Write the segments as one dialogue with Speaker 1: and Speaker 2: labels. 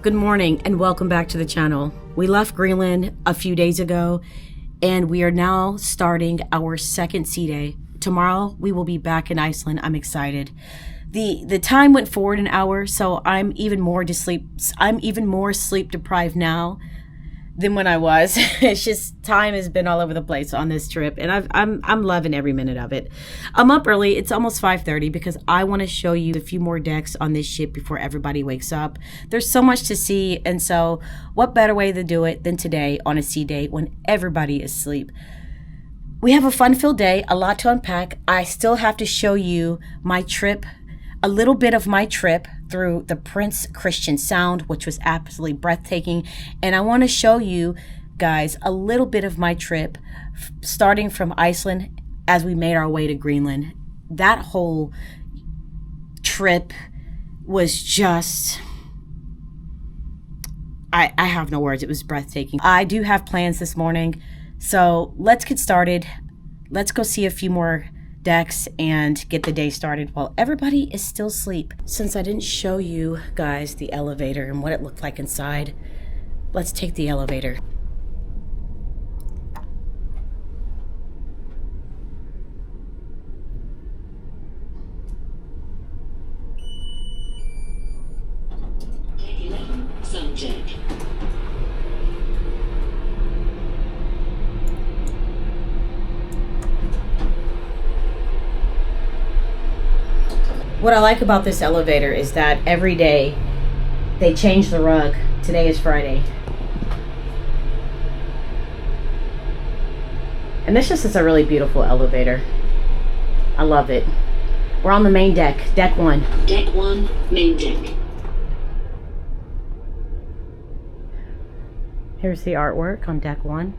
Speaker 1: Good morning and welcome back to the channel. We left Greenland a few days ago and we are now starting our second sea day. Tomorrow we will be back in Iceland. I'm excited. The time went forward an hour, so I'm even more sleep deprived now than when I was. It's just time has been all over the place on this trip, and I'm loving every minute of it. I'm up early. It's almost 5:30 because I want to show you a few more decks on this ship before everybody wakes up. There's so much to see, and so what better way to do it than today on a sea day when everybody is asleep. We have a fun-filled day, a lot to unpack. I still have to show you my trip, a little bit of my trip through the Prince Christian Sound, which was absolutely breathtaking. And I want to show you guys a little bit of my trip starting from Iceland as we made our way to Greenland. That whole trip was just, I have no words. It was breathtaking. I do have plans this morning, so let's get started. Let's go see a few more decks and get the day started while everybody is still asleep. Since I didn't show you guys the elevator and what it looked like inside, let's take the elevator.
Speaker 2: Deck 11, sun deck.
Speaker 1: What I like about this elevator is that every day they change the rug. Today is Friday. And this just is a really beautiful elevator. I love it. We're on the main deck, deck 1.
Speaker 2: Deck 1, main deck.
Speaker 1: Here's the artwork on deck 1.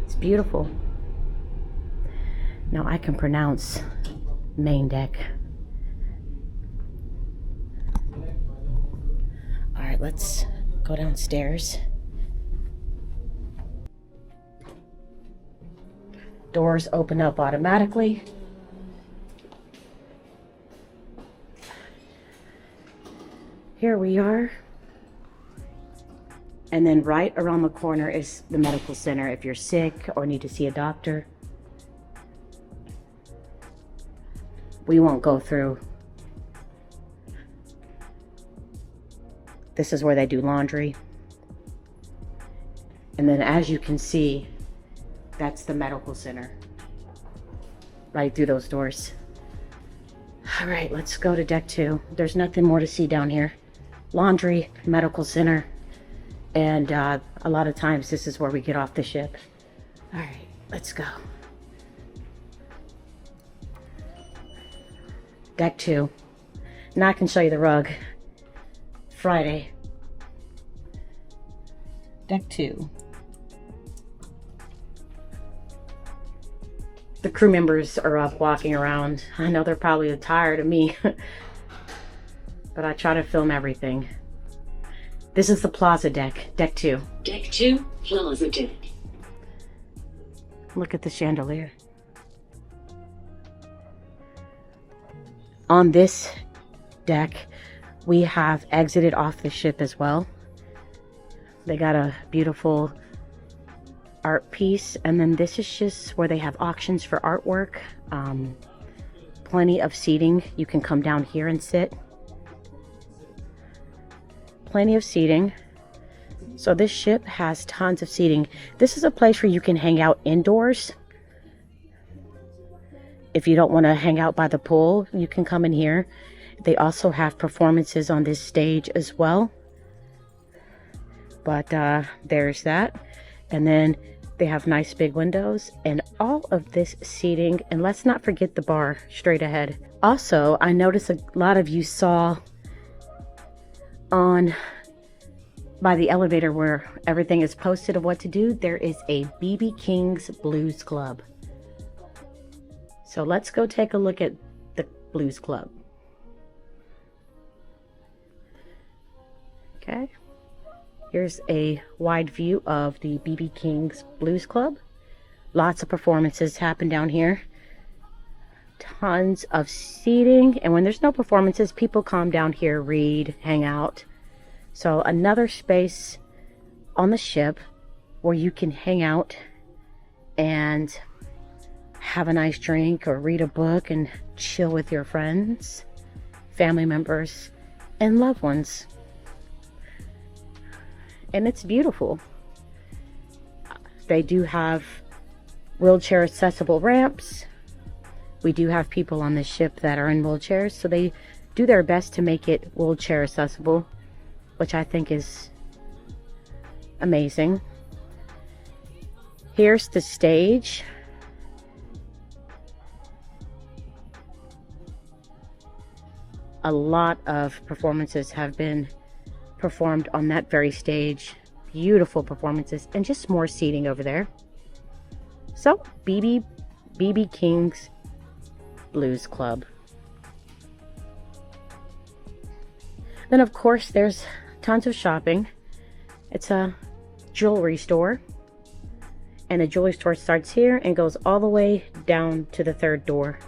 Speaker 1: It's beautiful. Now I can pronounce main deck. All right, let's go downstairs. Doors open up automatically. Here we are. And then right around the corner is the medical center if you're sick or need to see a doctor. We won't go through. This is where they do laundry. And then as you can see, that's the medical center. Right through those doors. All right, let's go to deck 2. There's nothing more to see down here. Laundry, medical center, and a lot of times this is where we get off the ship. All right, let's go. Deck 2. Now I can show you the rug. Friday. Deck 2. The crew members are up walking around. I know they're probably tired of me, but I try to film everything. This is the Plaza deck, deck 2.
Speaker 2: Deck 2, Plaza deck.
Speaker 1: Look at the chandelier. On this deck, we have exited off the ship as well. They got a beautiful art piece, and then this is just where they have auctions for artwork. Plenty of seating. You can come down here and sit. Plenty of seating. So this ship has tons of seating. This is a place where you can hang out indoors. If you don't want to hang out by the pool, you can come in here. They also have performances on this stage as well. But there's that. And then they have nice big windows and all of this seating. And let's not forget the bar straight ahead. Also, I noticed a lot of you saw on by the elevator where everything is posted of what to do. There is a B.B. King's Blues Club. So let's go take a look at the Blues Club. Okay. Here's a wide view of the B.B. King's Blues Club. Lots of performances happen down here. Tons of seating. And when there's no performances, people come down here, read, hang out. So another space on the ship where you can hang out and have a nice drink or read a book and chill with your friends, family members, and loved ones. And it's beautiful. They do have wheelchair accessible ramps. We do have people on this ship that are in wheelchairs, so they do their best to make it wheelchair accessible, which I think is amazing. Here's the stage. A lot of performances have been performed on that very stage. Beautiful performances, and just more seating over there. So, BB King's Blues Club. Then of course there's tons of shopping. It's a jewelry store, and the jewelry store starts here and goes all the way down to the third door.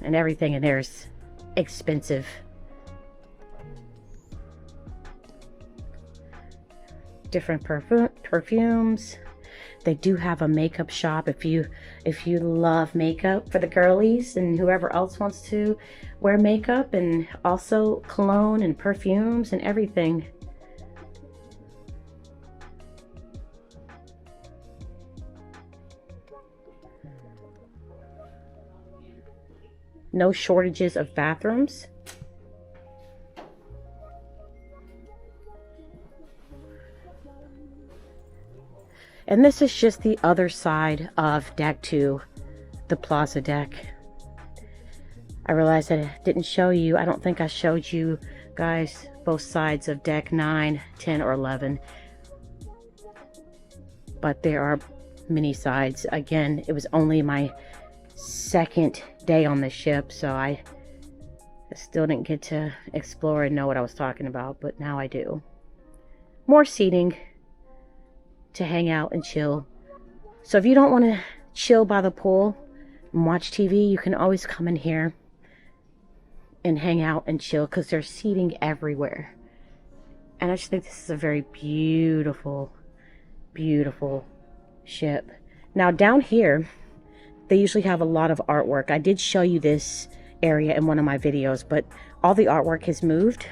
Speaker 1: And everything in there is expensive. Different perfumes. They do have a makeup shop if you love makeup for the girlies and whoever else wants to wear makeup, and also cologne and perfumes and everything. No shortages of bathrooms. And this is just the other side of deck 2, the Plaza deck. I realized that I didn't show you, I don't think I showed you guys both sides of deck 9, 10, or 11. But there are many sides. Again, it was only my second day on the ship, so I still didn't get to explore and know what I was talking about, but now I do. More seating to hang out and chill. So if you don't want to chill by the pool and watch TV, you can always come in here and hang out and chill, because there's seating everywhere. And I just think this is a very beautiful, beautiful ship. Now down here, they usually have a lot of artwork. I did show you this area in one of my videos, but all the artwork has moved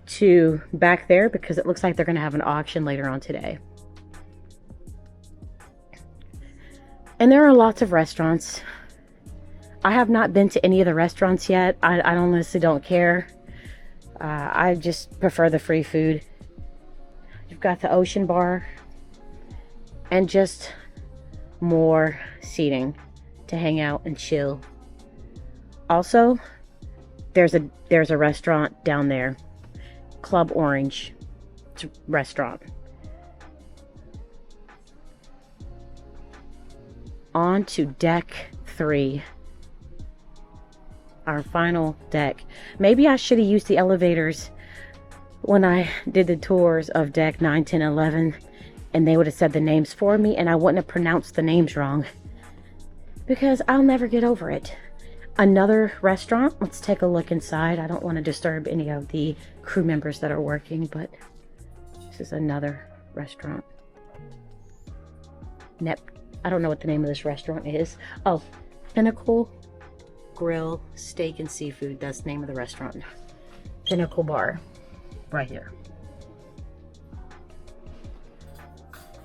Speaker 1: to back there because it looks like they're going to have an auction later on today. And there are lots of restaurants. I have not been to any of the restaurants yet. I honestly don't care. I just prefer the free food. You've got the ocean bar and just more seating to hang out and chill. Also, there's a restaurant down there, Club Orange. It's a restaurant. On to deck 3, our final deck. Maybe I should have used the elevators when I did the tours of deck 9, 10, 11, and they would have said the names for me, and I wouldn't have pronounced the names wrong, because I'll never get over it. Another restaurant. Let's take a look inside. I don't want to disturb any of the crew members that are working, but this is another restaurant. I don't know what the name of this restaurant is. Oh, Pinnacle Grill Steak and Seafood. That's the name of the restaurant. Pinnacle Bar. Right here.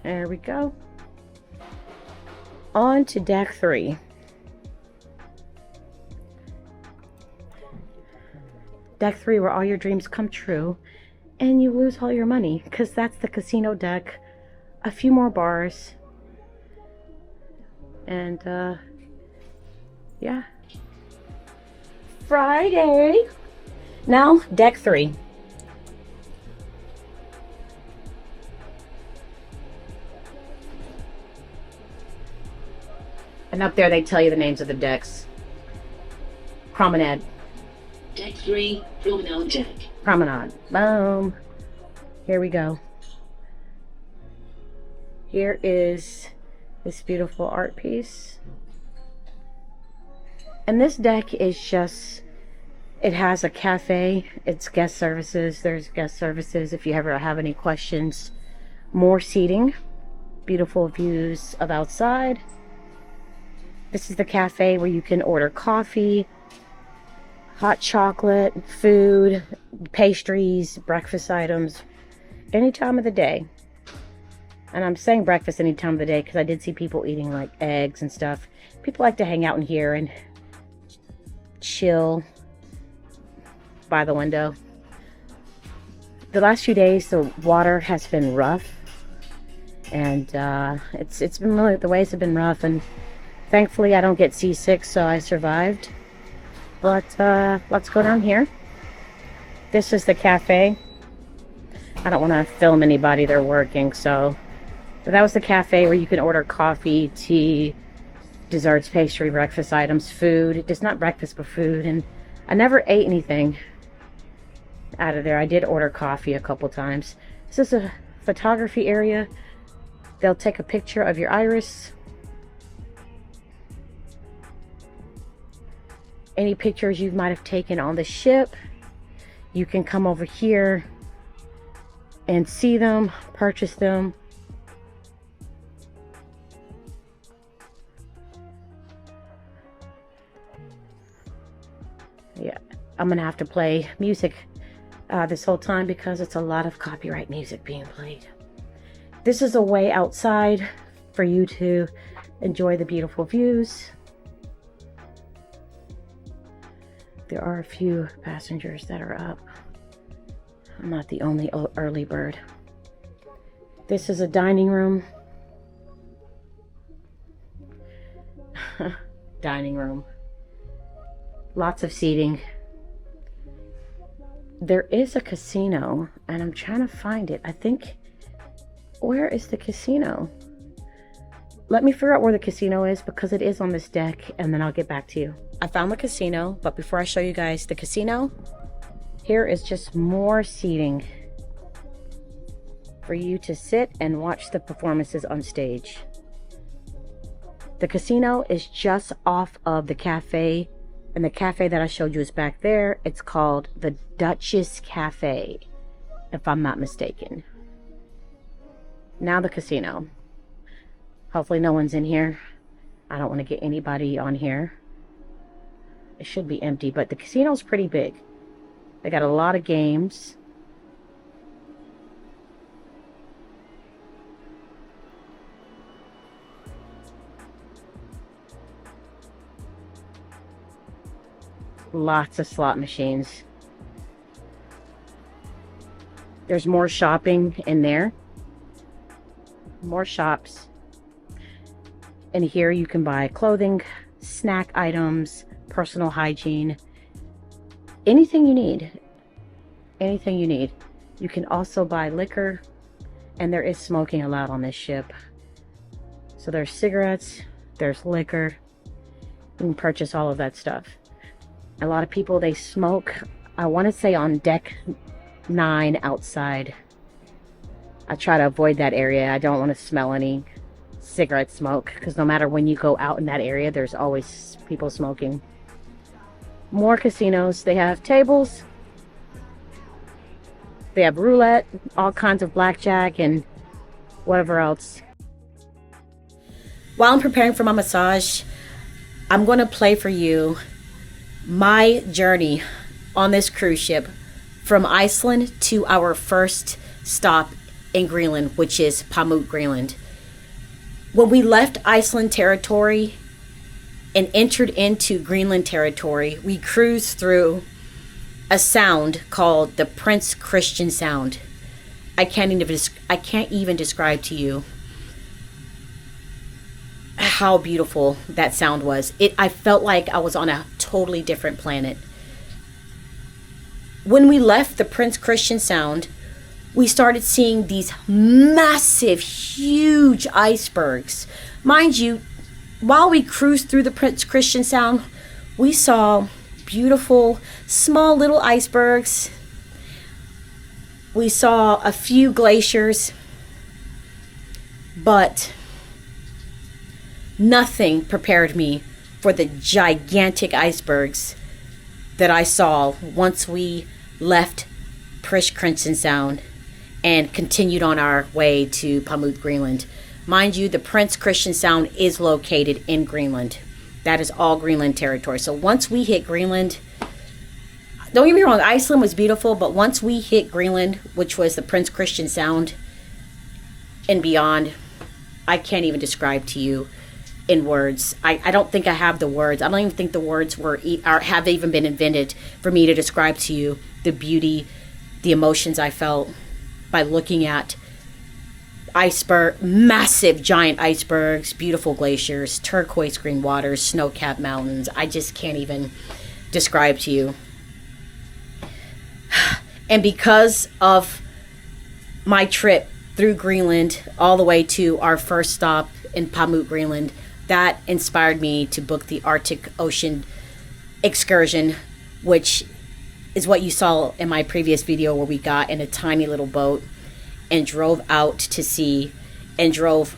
Speaker 1: There we go. On to deck 3. Deck 3, where all your dreams come true and you lose all your money, because that's the casino deck. A few more bars. And yeah. Friday. Now, deck 3. And up there they tell you the names of the decks. Promenade.
Speaker 2: Deck 3, Promenade deck.
Speaker 1: Promenade. Boom. Here we go. Here is this beautiful art piece. And this deck is just It has a cafe. It's guest services. There's guest services if you ever have any questions. More seating. Beautiful views of outside. This is the cafe where you can order coffee, hot chocolate, food, pastries, breakfast items, any time of the day. And I'm saying breakfast any time of the day because I did see people eating like eggs and stuff. People like to hang out in here and chill by the window. The last few days the water has been rough, and it's been really, the waves have been rough, and thankfully I don't get seasick, so I survived. But let's go down here. This is the cafe. I don't want to film anybody, they're working, so but that was the cafe where you can order coffee, tea, desserts, pastry, breakfast items, food. It's not breakfast but food, and I never ate anything out of there. I did order coffee a couple times. This is a photography area. They'll take a picture of your iris. Any pictures you might have taken on the ship, you can come over here and see them, purchase them. Yeah, I'm gonna have to play music this whole time because it's a lot of copyright music being played. This is a way outside for you to enjoy the beautiful views. There are a few passengers that are up. I'm not the only early bird. This is a dining room. Dining room. Lots of seating. There is a casino, and I'm trying to find it. I think, where is the casino? Let me figure out where the casino is because it is on this deck, and then I'll get back to you. I found the casino, but before I show you guys the casino, here is just more seating for you to sit and watch the performances on stage. The casino is just off of the cafe, and the cafe that I showed you is back there. It's called the Duchess Cafe, if I'm not mistaken. Now the casino. Hopefully no one's in here. I don't want to get anybody on here. It should be empty, but the casino's pretty big. They got a lot of games. Lots of slot machines. There's more shopping in there. More shops. And here you can buy clothing, snack items, personal hygiene, anything you need. Anything you need. You can also buy liquor, and there is smoking allowed on this ship. So there's cigarettes, there's liquor. You can purchase all of that stuff. A lot of people, they smoke, I want to say on deck 9 outside. I try to avoid that area. I don't want to smell any cigarette smoke because no matter when you go out in that area, there's always people smoking. More casinos. They have tables. They have roulette, all kinds of blackjack and whatever else. While I'm preparing for my massage, I'm going to play for you my journey on this cruise ship from Iceland to our first stop in Greenland, which is Pamuk, Greenland. When we left Iceland territory and entered into Greenland territory, we cruised through a sound called the Prince Christian Sound. I can't even describe to you how beautiful that sound was. I felt like I was on a totally different planet. When we left the Prince Christian Sound, we started seeing these massive, huge icebergs. Mind you, while we cruised through the Prince Christian Sound, we saw beautiful, small little icebergs. We saw a few glaciers, but nothing prepared me for the gigantic icebergs that I saw once we left Christian Sound and continued on our way to Pamuk, Greenland. Mind you, the Prince Christian Sound is located in Greenland. That is all Greenland territory. So once we hit Greenland, don't get me wrong, Iceland was beautiful, but once we hit Greenland, which was the Prince Christian Sound and beyond, I can't even describe to you in words. I don't think I have the words. I don't even think the words have even been invented for me to describe to you the beauty, the emotions I felt by looking at massive giant icebergs, beautiful glaciers, turquoise green waters, snow-capped mountains. I just can't even describe to you. And because of my trip through Greenland all the way to our first stop in Pamuk, Greenland, that inspired me to book the Arctic Ocean excursion, which is what you saw in my previous video, where we got in a tiny little boat and drove out to sea and drove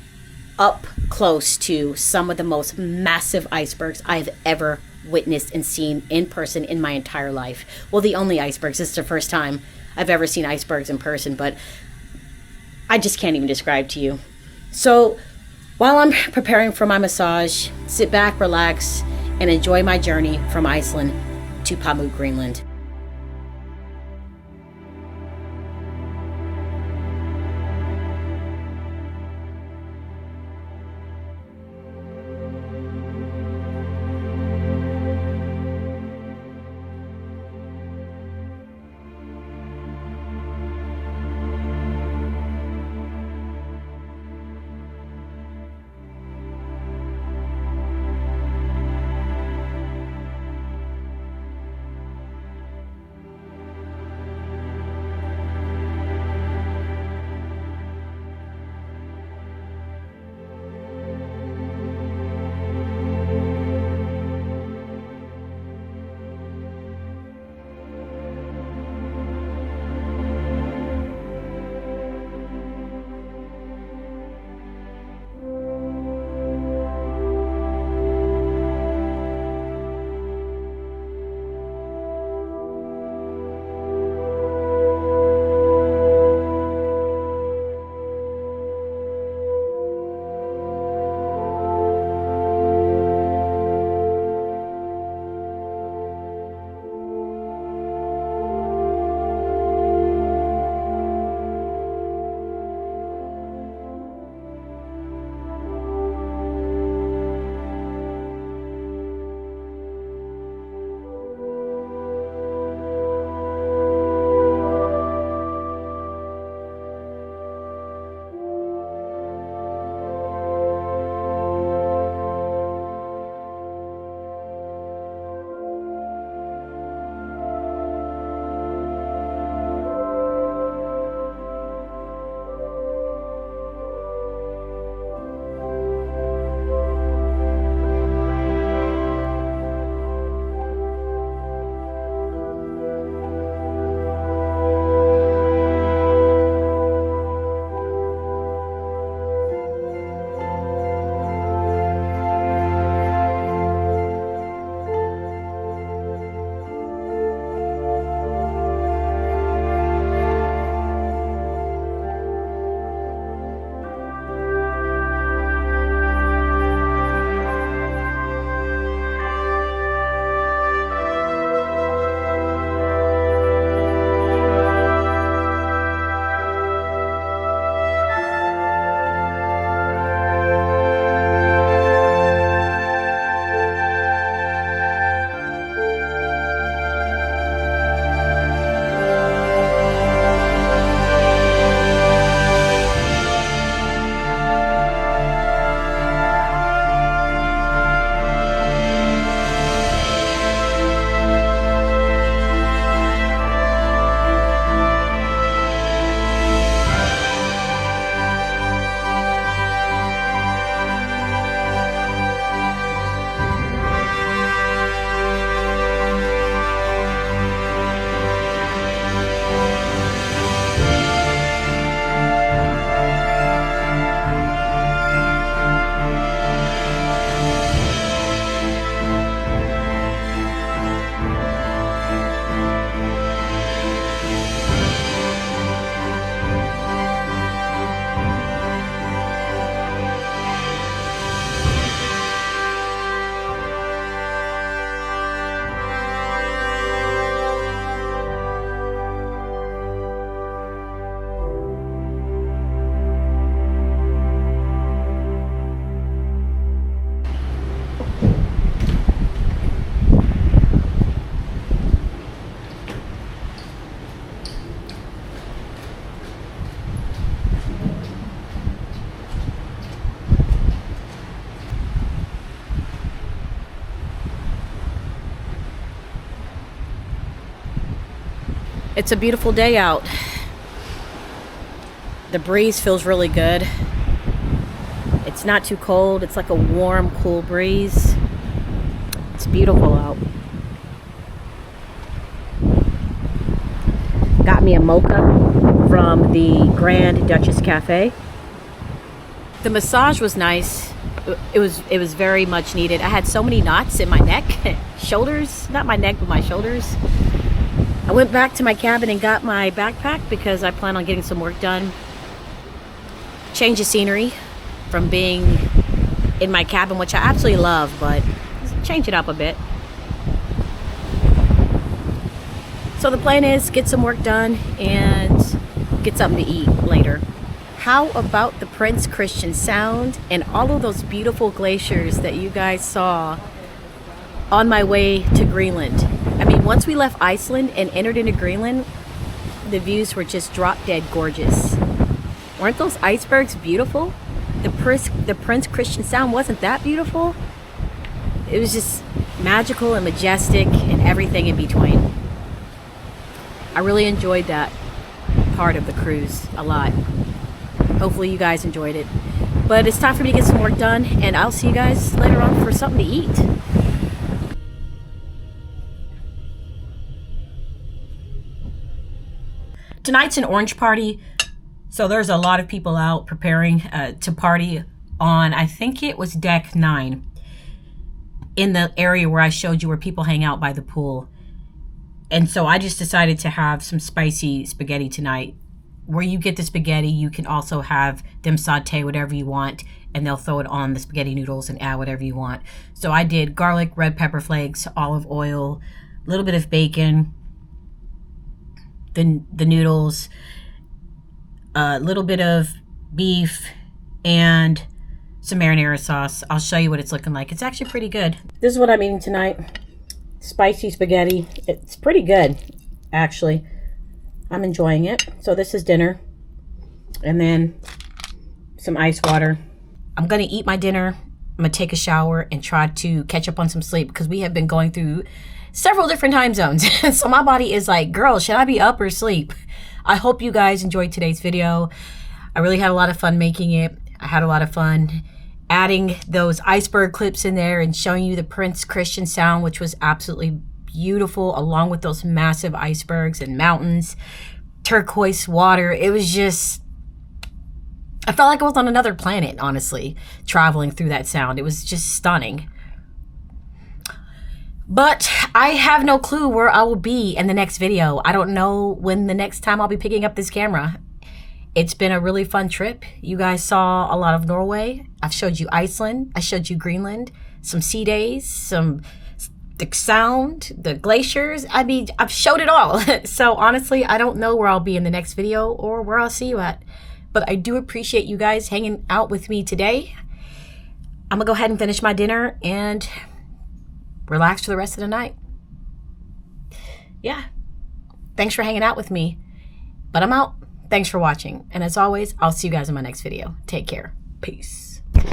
Speaker 1: up close to some of the most massive icebergs I have ever witnessed and seen in person in my entire life. Well, the only icebergs. This is the first time I've ever seen icebergs in person, but I just can't even describe to you. So while I'm preparing for my massage, sit back, relax, and enjoy my journey from Iceland to Pamuk, Greenland. It's a beautiful day out. The breeze feels really good. It's not too cold. It's like a warm, cool breeze. It's beautiful out. Got me a mocha from the Grand Duchess Cafe. The massage was nice. It was very much needed. I had so many knots in my neck, shoulders, not my neck, but my shoulders. I went back to my cabin and got my backpack because I plan on getting some work done. Change of scenery from being in my cabin, which I absolutely love, but change it up a bit. So the plan is get some work done and get something to eat later. How about the Prince Christian Sound and all of those beautiful glaciers that you guys saw on my way to Greenland? I mean, once we left Iceland and entered into Greenland, the views were just drop dead gorgeous. Weren't those icebergs beautiful? The Prince Christian Sound wasn't that beautiful? It was just magical and majestic and everything in between. I really enjoyed that part of the cruise a lot. Hopefully you guys enjoyed it. But it's time for me to get some work done, and I'll see you guys later on for something to eat. Tonight's an orange party, so there's a lot of people out preparing to party on, I think it was deck 9, in the area where I showed you where people hang out by the pool. And so I just decided to have some spicy spaghetti tonight. Where you get the spaghetti, you can also have them saute whatever you want, and they'll throw it on the spaghetti noodles and add whatever you want. So I did garlic, red pepper flakes, olive oil, a little bit of bacon, the noodles, a little bit of beef, and some marinara sauce. I'll show you what it's looking like. It's actually pretty good. This is what I'm eating tonight. Spicy spaghetti. It's pretty good, actually. I'm enjoying it. So this is dinner, and then some ice water. I'm gonna eat my dinner. I'm gonna take a shower and try to catch up on some sleep because we have been going through several different time zones. So my body is like, girl, should I be up or asleep? I hope you guys enjoyed today's video. I really had a lot of fun making it. I had a lot of fun adding those iceberg clips in there and showing you the Prince Christian Sound, which was absolutely beautiful, along with those massive icebergs and mountains, turquoise water. It was just, I felt like I was on another planet, honestly, traveling through that sound. It was just stunning. But I have no clue where I will be in the next video. I don't know when the next time I'll be picking up this camera. It's been a really fun trip. You guys saw a lot of Norway. I've showed you Iceland. I showed you Greenland, some sea days, the sound, the glaciers. I mean, I've showed it all. So honestly, I don't know where I'll be in the next video or where I'll see you at. But I do appreciate you guys hanging out with me today. I'm gonna go ahead and finish my dinner and relax for the rest of the night. Yeah. Thanks for hanging out with me. But I'm out. Thanks for watching. And as always, I'll see you guys in my next video. Take care. Peace.